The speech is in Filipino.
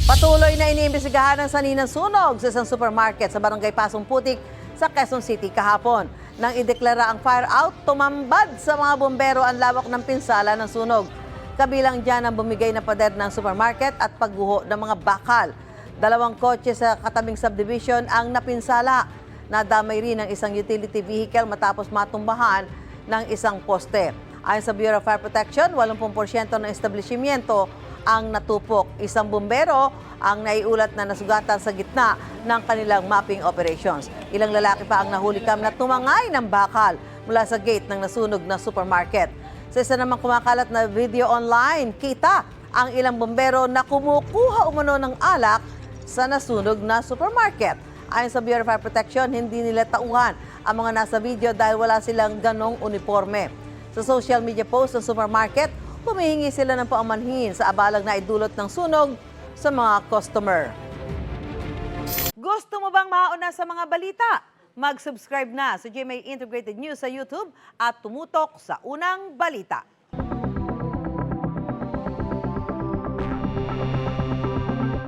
Patuloy na iniimbestigahan ng saninang sunog sa isang supermarket sa barangay Pasong Putik sa Quezon City kahapon. Nang ideklara ang fire out, tumambad sa mga bombero ang lawak ng pinsala ng sunog. Kabilang dyan ang bumigay na pader ng supermarket at pagguho ng mga bakal. 2 kotse sa katabing subdivision ang napinsala. Nadamay rin ang isang utility vehicle matapos matumbahan ng isang poste. Ayon sa Bureau of Fire Protection, 80% ng establishmento ang natupok. Isang bumbero ang naiulat na nasugatan sa gitna ng kanilang mapping operations. Ilang lalaki pa ang nahulikam na tumangay ng bakal mula sa gate ng nasunog na supermarket. Sa isa namang kumakalat na video online, kita ang ilang bumbero na kumukuha umano ng alak sa nasunog na supermarket. Ayon sa Bureau of Fire Protection, hindi nila tauhan ang mga nasa video dahil wala silang ganong uniforme. Sa social media post ng supermarket, humihingi sila ng paumanhin sa abalang na idulot ng sunog sa mga customer. Gusto mo bang mauna sa mga balita? Mag-subscribe na sa GMA Integrated News sa YouTube at tumutok sa unang balita.